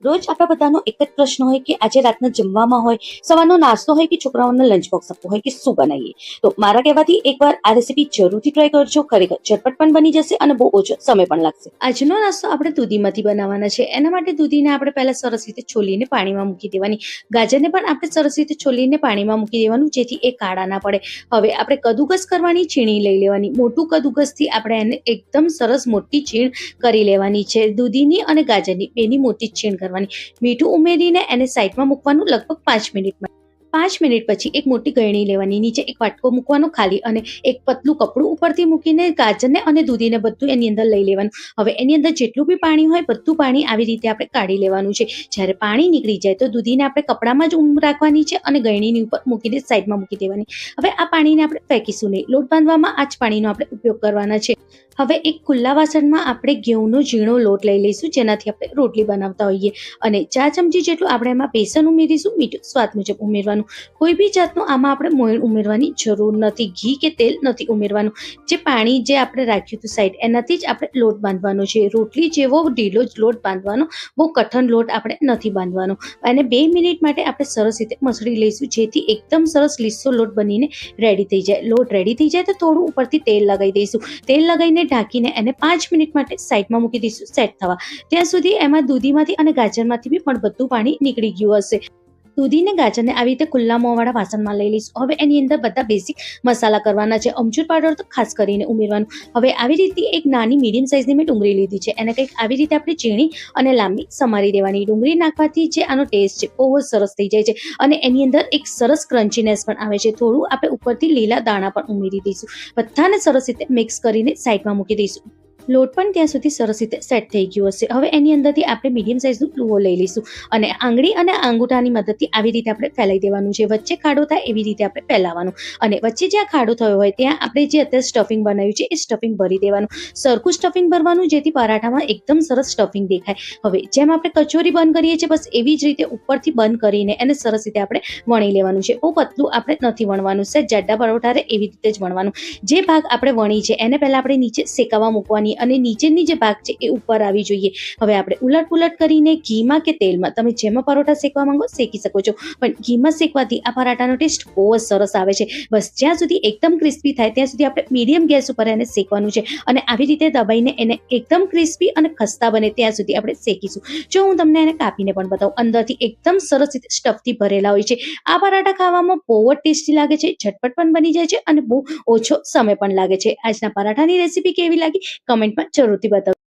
રોજ આપણા બધાનો એક જ પ્રશ્ન હોય કે આજે રાતના જમવામાં હોય, સવારનો નાસ્તો હોય કે છોકરાઓને લંચ બોક્સ આપવું હોય કે શું બનાવીએ. તો મારા કહેવાથી એકવાર આ રેસીપી જરૂરથી ટ્રાય કરજો. ખરેખર ઝટપટ પણ બની જશે અને બહુ ઓછો સમય પણ લાગશે. આજનો નાસ્તો આપણે દૂધીમાંથી બનાવવાના છે. એના માટે દૂધીને આપણે પહેલા સરસ રીતે છોલીને પાણીમાં મૂકી દેવાની. ગાજરને પણ આપણે સરસ રીતે છોલીને પાણીમાં મૂકી દેવાનું, જેથી એ કાળા ના પડે. હવે આપણે કદુકસ કરવાની, છીણી લઈ લેવાની. મોટું કદુકસથી આપણે એને એકદમ સરસ મોટી છીણ કરી લેવાની છે. દૂધીની અને ગાજરની બેની મોટી છીણ કરવાની. મીઠું ઉમેરીને એને સાઈડમાં મૂકવાનું લગભગ 5 મિનિટ. 5 મિનિટ પછી એક મોટી ગળણી લેવાની, નીચે એક વાટકો મૂકવાનો ખાલી અને એક પતલું કપડું ઉપરથી મૂકીને ગાજરને અને દૂધીને બધું એની અંદર લઈ લેવાનું. હવે એની અંદર જેટલું બી પાણી હોય બધું પાણી આવી રીતે આપણે કાઢી લેવાનું છે. જ્યારે પાણી નીકળી જાય તો દૂધીને આપણે કપડામાં જ રાખવાની છે અને ગળણીની ઉપર મૂકીને સાઈડમાં મૂકી દેવાની. હવે આ પાણીને આપણે ફેંકીશું નહીં. લોટ બાંધવામાં આ જ પાણીનો આપણે ઉપયોગ કરવાના છે. હવે એક ખુલ્લા વાસણમાં આપણે ઘઉંનો ઝીણો લોટ લઈ લઈશું, જેનાથી આપણે રોટલી બનાવતા હોઈએ, અને 4 ચમચી જેટલું આપણે એમાં બેસન ઉમેરીશું. મીઠું સ્વાદ મુજબ ઉમેરવાનું. કોઈ બી જાતનું આમાં આપણે મોયણ ઉમેરવાની જરૂર નથી. ઘી કે તેલ નથી ઉમેરવાનું. જે પાણી જે આપણે રાખ્યું હતું સાઈડ, એનાથી જ આપણે લોટ બાંધવાનો છે. રોટલી જેવો ઢીલો જ લોટ બાંધવાનો, બહુ કઠણ લોટ આપણે નથી બાંધવાનો. અને 2 મિનિટ માટે આપણે સરસ રીતે મસળી લઈશું, જેથી એકદમ સરસ લીસો લોટ બનીને રેડી થઈ જાય. લોટ રેડી થઈ જાય તો થોડું ઉપરથી તેલ લગાવી દઈશું. તેલ લગાવીને ઢાંકીને એને 5 મિનિટ માટે સાઈડમાં મૂકી દઈશું સેટ થવા. ત્યાં સુધી એમાં દૂધીમાંથી અને ગાજરમાંથી બી પણ બધું પાણી નીકળી ગયું હશે. દૂધીને ગાજરને આવી રીતે ખુલ્લા મોંવાળા વાસણમાં લઈ લઈશું. હવે એની અંદર બધા બેસિક મસાલા કરવાના છે. અમચૂર પાવડર તો ખાસ કરીને ઉમેરવાનું. હવે આવી રીતે એક નાની મીડિયમ સાઇઝની મેં ડુંગળી લીધી છે. એને કંઈક આવી રીતે આપણે ઝીણી અને લાંબી સમારી દેવાની. ડુંગળી નાખવાથી જે આનો ટેસ્ટ છે બહુ જ સરસ થઈ જાય છે, અને એની અંદર એક સરસ ક્રન્ચીનેસ પણ આવે છે. થોડું આપણે ઉપરથી લીલા દાણા પણ ઉમેરી દઈશું. બધાને સરસ રીતે મિક્સ કરીને સાઈડમાં મૂકી દઈશું. લોટ પણ ત્યાં સુધી સરસ રીતે સેટ થઈ ગયું હશે. હવે એની અંદરથી આપણે મીડિયમ સાઇઝનું લુવો લઈ લઈશું અને આંગળી અને અંગૂઠાની મદદથી આવી રીતે આપણે ફેલાઈ દેવાનું છે. વચ્ચે ખાડો થાય એવી રીતે આપણે ફેલાવવાનું, અને વચ્ચે જ્યાં ખાડો થયો હોય ત્યાં આપણે જે અત્યારે સ્ટફિંગ બનાવ્યું છે એ સ્ટફિંગ ભરી દેવાનું. સરખું સ્ટફિંગ ભરવાનું, જેથી પરાઠામાં એકદમ સરસ સ્ટફિંગ દેખાય. હવે જેમ આપણે કચોરી બંધ કરીએ છીએ, બસ એવી જ રીતે ઉપરથી બંધ કરીને એને સરસ રીતે આપણે વણી લેવાનું છે. બહુ પતલું આપણે નથી વણવાનું. સહેજ જાડા પરોઠા રહે એવી રીતે જ વણવાનું. જે ભાગ આપણે વણી છે એને પહેલા આપણે નીચે શેકાવા મૂકવાની, અને નીચેની જે ભાગ છે એ ઉપર આવી જોઈએ. હવે આપણે ઉલટ પુલટ કરીને ઘીમાં કે તેલમાં, તમે જેમાં પરોઠા શેકવા માંગો શેકી શકો છો, પણ ઘીમાં શેકવાથી આ પરાઠાનો ટેસ્ટ બહુ જ સરસ આવે છે. બસ જ્યાં સુધી એકદમ ક્રિસ્પી થાય ત્યાં સુધી આપણે મીડિયમ ગેસ ઉપર એને શેકવાનું છે, અને આવી રીતે દબાઈને એને એકદમ ક્રિસ્પી અને ખસ્તા બને ત્યાં સુધી આપણે શેકીશું. જો હું તમને એને કાપીને પણ બતાવું, અંદરથી એકદમ સરસ રીતે સ્ટફથી ભરેલા હોય છે. આ પરાઠા ખાવામાં બહુ જ ટેસ્ટી લાગે છે, ઝટપટ પણ બની જાય છે અને બહુ ઓછો સમય પણ લાગે છે. આજના પરાઠાની રેસીપી કેવી લાગી કમેન્ટમાં જરૂરથી બતાવો.